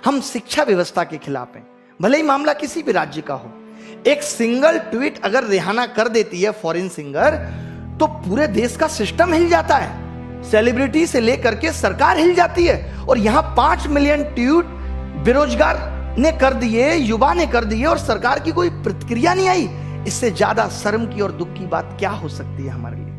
हम शिक्षा व्यवस्था के खिलाफ हैं, भले ही मामला किसी भी राज्य का हो। एक सिंगल ट्वीट अगर रिहाना कर देती है फॉरेन सिंगर, तो पूरे देश का सिस्टम हिल जाता है, सेलिब्रिटी से लेकर के सरकार हिल जाती है। और यहां 5 मिलियन ट्वीट बेरोजगार ने कर दिए, युवा ने कर दिए, और सरकार की कोई प्रतिक्रिया नहीं आई। इससे ज्यादा शर्म की और दुख की बात क्या हो सकती है हमारे लिए।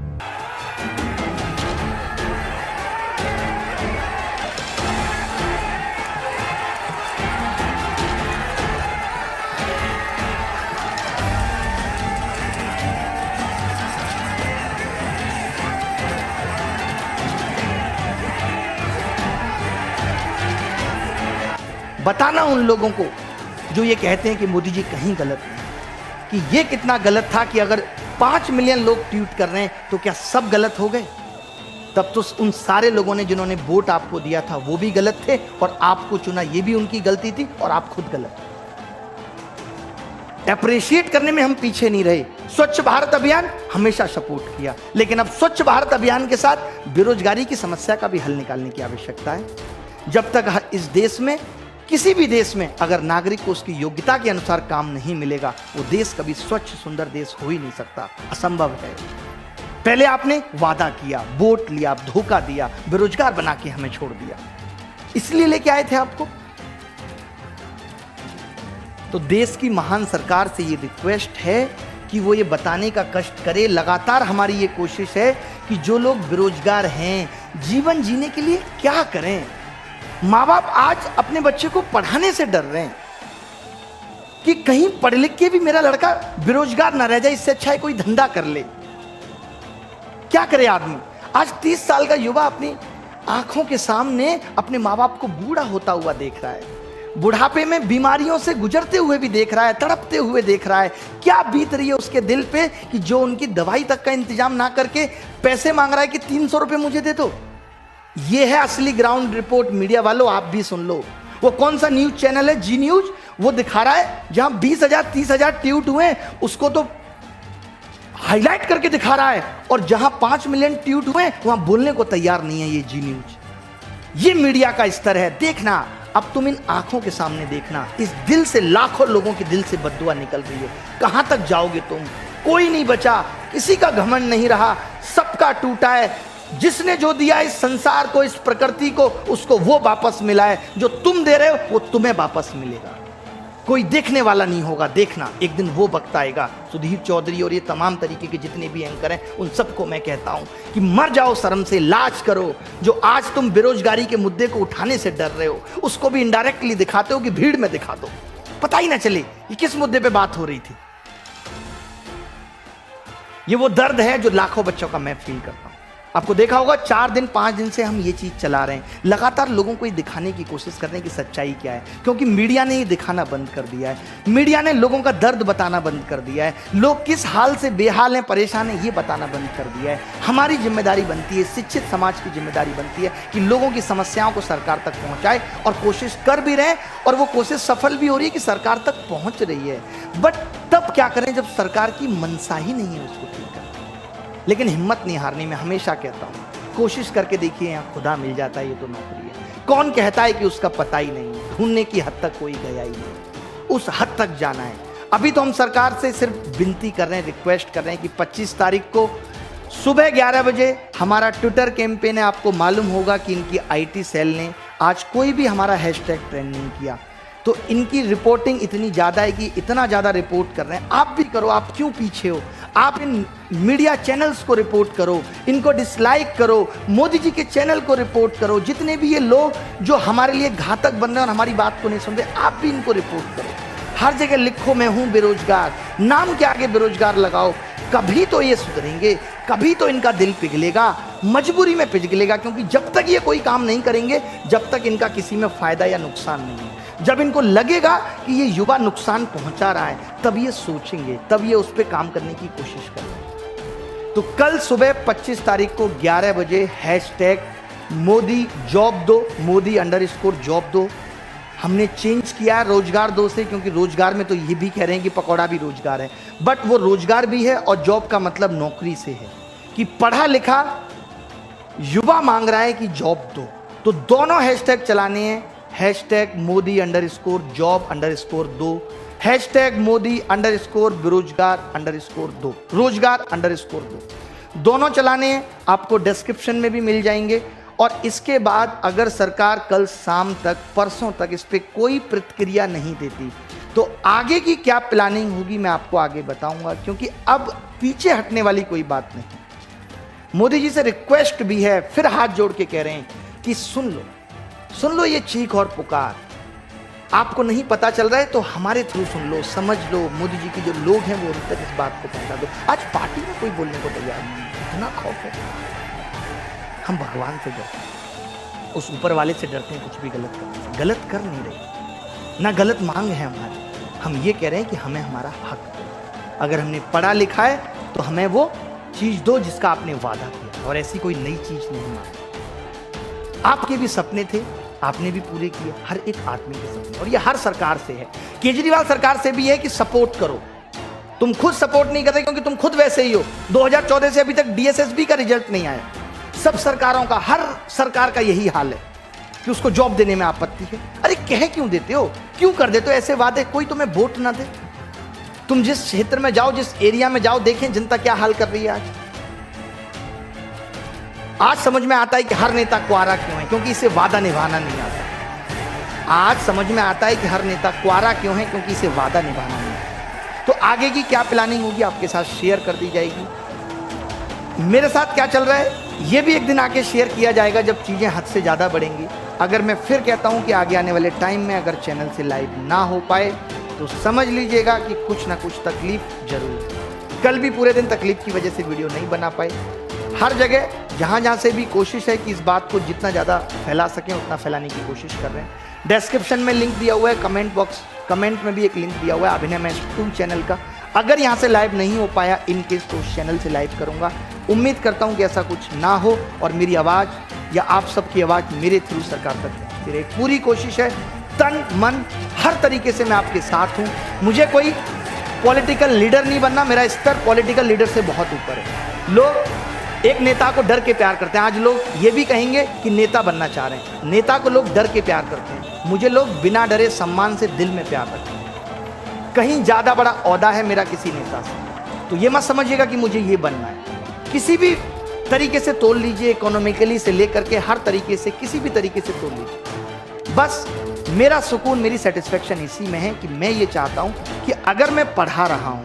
बताना उन लोगों को जो ये कहते हैं कि मोदी जी कहीं गलत नहीं, कि ये कितना गलत था कि अगर 5 मिलियन लोग ट्वीट कर रहे हैं तो क्या सब गलत हो गए? तब तो उन सारे लोगों ने जिन्होंने वोट आपको दिया था वो भी गलत थे, और आपको चुना ये भी उनकी गलती थी, और आप खुद गलत थे। अप्रिशिएट करने में हम पीछे नहीं रहे। स्वच्छ भारत अभियान हमेशा सपोर्ट किया, लेकिन अब स्वच्छ भारत अभियान के साथ बेरोजगारी की समस्या का भी हल निकालने की आवश्यकता है। जब तक इस देश में, किसी भी देश में, अगर नागरिक को उसकी योग्यता के अनुसार काम नहीं मिलेगा, वो देश कभी स्वच्छ सुंदर देश हो ही नहीं सकता, असंभव है। पहले आपने वादा किया, वोट लिया, धोखा दिया, बेरोजगार बना के हमें छोड़ दिया, इसलिए लेके आए थे आपको। तो देश की महान सरकार से ये रिक्वेस्ट है कि वो ये बताने का कष्ट करे, लगातार हमारी ये कोशिश है कि जो लोग बेरोजगार हैं, जीवन जीने के लिए क्या करें। माँ बाप आज अपने बच्चे को पढ़ाने से डर रहे हैं कि कहीं पढ़ लिख के भी मेरा लड़का बेरोजगार ना रह जाए, इससे अच्छा है कोई धंधा कर ले। क्या करे आदमी? आज 30 साल का युवा अपनी आंखों के सामने अपने माँ बाप को बूढ़ा होता हुआ देख रहा है, बुढ़ापे में बीमारियों से गुजरते हुए भी देख रहा है, तड़पते हुए देख रहा है। क्या बीत रही है उसके दिल पे कि जो उनकी दवाई तक का इंतजाम ना करके पैसे मांग रहा है कि 300 रुपए मुझे दे दो। ये है असली ग्राउंड रिपोर्ट। मीडिया वालों, आप भी सुन लो। वो कौन सा न्यूज चैनल है, जी न्यूज, वो दिखा रहा है जहां 20,000 30,000 ट्वीट हुए, उसको तो हाईलाइट करके दिखा रहा है, और जहां 5 मिलियन ट्वीट हुए वहां बोलने को तैयार नहीं है ये जी न्यूज। ये मीडिया का स्तर है। देखना, अब तुम इन आंखों के सामने देखना, इस दिल से लाखों लोगों के दिल से बद्दुआ निकल रही है। कहां तक जाओगे तुम? कोई नहीं बचा, किसी का घमंड नहीं रहा, सबका टूटा है। जिसने जो दिया इस संसार को, इस प्रकृति को, उसको वो वापस मिला है। जो तुम दे रहे हो वो तुम्हें वापस मिलेगा। कोई देखने वाला नहीं होगा। देखना, एक दिन वो वक्त आएगा। सुधीर चौधरी और ये तमाम तरीके के जितने भी एंकर हैं, उन सबको मैं कहता हूं कि मर जाओ शर्म से, लाज करो। जो आज तुम बेरोजगारी के मुद्दे को उठाने से डर रहे हो, उसको भी इनडायरेक्टली दिखाते हो कि भीड़ में दिखा दो, पता ही ना चले कि किस मुद्दे पे बात हो रही थी। ये वो दर्द है जो लाखों बच्चों का मैं फील करता हूं। आपको देखा होगा 4 दिन 5 दिन से हम ये चीज चला रहे हैं, लगातार लोगों को ये दिखाने की कोशिश कर रहे हैं कि सच्चाई क्या है, क्योंकि मीडिया ने ये दिखाना बंद कर दिया है। मीडिया ने लोगों का दर्द बताना बंद कर दिया है। लोग किस हाल से बेहाल हैं, परेशान हैं, ये बताना बंद कर दिया है। हमारी जिम्मेदारी बनती है, शिक्षित समाज की जिम्मेदारी बनती है कि लोगों की समस्याओं को सरकार तक पहुंचाए, और कोशिश कर भी रहे हैं, और वो कोशिश सफल भी हो रही है कि सरकार तक पहुंच रही है। बट तब क्या करें जब सरकार की मंशा ही नहीं है उसको ठीक करना। लेकिन हिम्मत नहीं हारनी। मैं हमेशा कहता हूं, कोशिश करके देखिए, यहाँ खुदा मिल जाता है, ये तो नौकरी है। कौन कहता है कि उसका पता ही नहीं है? ढूंढने की हद तक कोई गया ही नहीं, उस हद तक जाना है। अभी तो हम सरकार से सिर्फ विनती कर रहे हैं, रिक्वेस्ट कर रहे हैं कि 25 तारीख को सुबह 11 बजे हमारा ट्विटर कैंपेन है। आपको मालूम होगा कि इनकी IT सेल ने आज कोई भी हमारा हैशटैग ट्रेंड नहीं किया, तो इनकी रिपोर्टिंग इतनी ज़्यादा है कि इतना ज़्यादा रिपोर्ट कर रहे हैं। आप भी करो, आप क्यों पीछे हो? आप इन मीडिया चैनल्स को रिपोर्ट करो, इनको डिसलाइक करो, मोदी जी के चैनल को रिपोर्ट करो। जितने भी ये लोग जो हमारे लिए घातक बन रहे हैं और हमारी बात को नहीं सुन रहे, आप भी इनको रिपोर्ट करो। हर जगह लिखो मैं हूं बेरोजगार, नाम के आगे बेरोजगार लगाओ। कभी तो ये सुधरेंगे, कभी तो इनका दिल पिघलेगा, मजबूरी में पिघलेगा, क्योंकि जब तक ये कोई काम नहीं करेंगे, जब तक इनका किसी में फायदा या नुकसान नहीं है। जब इनको लगेगा कि ये युवा नुकसान पहुंचा रहा है, तब ये सोचेंगे, तब ये उस पर काम करने की कोशिश करेंगे। तो कल सुबह 25 तारीख को 11 बजे हैशटैग मोदी जॉब दो, मोदी_जॉब दो हमने चेंज किया है रोजगार दो से, क्योंकि रोजगार में तो ये भी कह रहे हैं कि पकौड़ा भी रोजगार है, बट वो रोजगार भी है और जॉब का मतलब नौकरी से है कि पढ़ा लिखा युवा मांग रहा है कि जॉब दो। तो दोनों हैशटैग चलाने हैं, #Modi_job_2, #Modi_बेरोजगार_2, रोजगार_2 दोनों चलाने हैं, आपको डिस्क्रिप्शन में भी मिल जाएंगे। और इसके बाद अगर सरकार कल शाम तक, परसों तक इस पे कोई प्रतिक्रिया नहीं देती तो आगे की क्या प्लानिंग होगी मैं आपको आगे बताऊंगा, क्योंकि अब पीछे हटने वाली कोई बात नहीं। मोदी जी से रिक्वेस्ट भी है, फिर हाथ जोड़ के कह रहे हैं कि सुन लो ये चीख और पुकार। आपको नहीं पता चल रहा है तो हमारे थ्रू सुन लो, समझ लो। मोदी जी के जो लोग हैं वो उन तक इस बात को पहुंचा दो। आज पार्टी में कोई बोलने को तैयार नहीं, इतना खौफ है। हम भगवान से डरते हैं, उस ऊपर वाले से डरते हैं, कुछ भी गलत कर नहीं रहे, ना गलत मांग है हमारी। हम ये कह रहे हैं कि हमें हमारा हक दो। अगर हमने पढ़ा लिखा है तो हमें वो चीज दो जिसका आपने वादा किया, और ऐसी कोई नई चीज नहीं मांगी। आपके भी सपने थे, आपने भी पूरे किए, हर एक आदमी के सपने। और ये हर सरकार से है, केजरीवाल सरकार से भी है कि सपोर्ट करो। तुम खुद सपोर्ट नहीं करते क्योंकि तुम खुद वैसे ही हो। 2014 से अभी तक DSSB का रिजल्ट नहीं आया। सब सरकारों का, हर सरकार का यही हाल है कि उसको जॉब देने में आपत्ति है। अरे कह क्यों देते हो, क्यों कर देते हो ऐसे वादे? कोई तुम्हें वोट ना दे। तुम जिस क्षेत्र में जाओ, जिस एरिया में जाओ, देखें जनता क्या हाल कर रही है आज समझ में आता है कि हर नेता क्वारा क्यों है, क्योंकि इसे वादा निभाना नहीं आता। आज समझ में आता है कि हर नेता क्वारा क्यों है, क्योंकि इसे वादा निभाना नहीं आता। तो आगे की क्या प्लानिंग होगी आपके साथ शेयर कर दी जाएगी। मेरे साथ क्या चल रहा है ये भी एक दिन आके शेयर किया जाएगा जब चीजें हद से ज्यादा बढ़ेंगी। अगर मैं फिर कहता हूं कि आगे आने वाले टाइम में अगर चैनल से लाइव ना हो पाए तो समझ लीजिएगा कि कुछ ना कुछ तकलीफ जरूर। कल भी पूरे दिन तकलीफ की वजह से वीडियो नहीं बना पाए। हर जगह जहां से भी कोशिश है कि इस बात को जितना ज़्यादा फैला सकें उतना फैलाने की कोशिश कर रहे हैं। डिस्क्रिप्शन में लिंक दिया हुआ है, कमेंट में भी एक लिंक दिया हुआ है अभिनय मैच 2 चैनल का। अगर यहाँ से लाइव नहीं हो पाया इन केस तो उस चैनल से लाइव करूँगा। उम्मीद करता हूँ कि ऐसा कुछ ना हो और मेरी आवाज़ या आप सबकी आवाज़ मेरे थ्रू सरकार तक पहुँचती रहे। पूरी कोशिश है, तन मन हर तरीके से मैं आपके साथ हूँ। मुझे कोई पॉलिटिकल लीडर नहीं बनना, मेरा स्तर पॉलिटिकल लीडर से बहुत ऊपर है। लोग एक नेता को डर के प्यार करते हैं। आज लोग ये भी कहेंगे कि नेता बनना चाह रहे हैं। नेता को लोग डर के प्यार करते हैं, मुझे लोग बिना डरे सम्मान से दिल में प्यार रखते हैं। कहीं ज़्यादा बड़ा औहदा है मेरा किसी नेता से, तो ये मत समझिएगा कि मुझे ये बनना है। किसी भी तरीके से तोल लीजिए, इकोनॉमिकली से लेकर के हर तरीके से, किसी भी तरीके से तोल लीजिए। बस मेरा सुकून, मेरी सेटिस्फेक्शन इसी में है कि मैं ये चाहता हूँ कि अगर मैं पढ़ा रहा हूँ,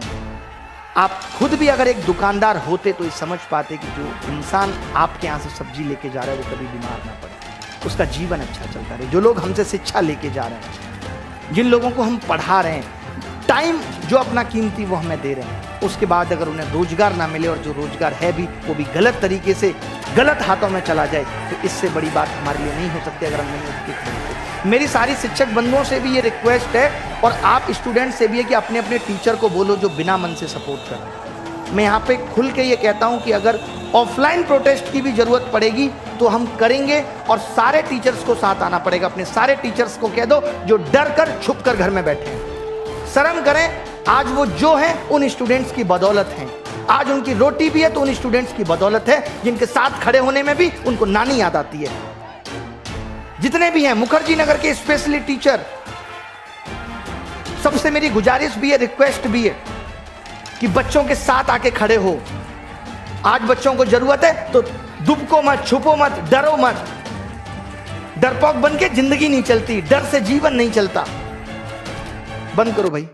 आप खुद भी अगर एक दुकानदार होते तो ये समझ पाते कि जो इंसान आपके यहाँ से सब्जी लेके जा रहा है वो कभी बीमार ना पड़े, उसका जीवन अच्छा चलता रहे। जो लोग हमसे शिक्षा लेके जा रहे हैं, जिन लोगों को हम पढ़ा रहे हैं, टाइम जो अपना कीमती वो हमें दे रहे हैं, उसके बाद अगर उन्हें रोजगार ना मिले और जो रोजगार है भी वो भी गलत तरीके से गलत हाथों में चला जाए, तो इससे बड़ी बात हमारे लिए नहीं हो सकती अगर हम नहीं उसके खरीदते। मेरी सारी शिक्षक बंधुओं से भी ये रिक्वेस्ट है और आप स्टूडेंट से भी है कि अपने अपने टीचर को बोलो जो बिना मन से सपोर्ट कर रहे हैं। मैं यहाँ पे खुल के ये कहता हूँ कि अगर ऑफलाइन प्रोटेस्ट की भी जरूरत पड़ेगी तो हम करेंगे और सारे टीचर्स को साथ आना पड़ेगा। अपने सारे टीचर्स को कह दो जो डर कर छुप कर घर में बैठे हैं, शर्म करें। आज वो जो हैं उन स्टूडेंट्स की बदौलत हैं। आज उनकी रोटी भी है तो उन स्टूडेंट्स की बदौलत है जिनके साथ खड़े होने में भी उनको नानी याद आती है। जितने भी हैं मुखर्जी नगर के स्पेशली टीचर, सबसे मेरी गुजारिश भी है, रिक्वेस्ट भी है कि बच्चों के साथ आके खड़े हो। आज बच्चों को जरूरत है तो दुबको मत, छुपो मत, डरो मत। डरपोक बन के जिंदगी नहीं चलती, डर से जीवन नहीं चलता। बंद करो भाई।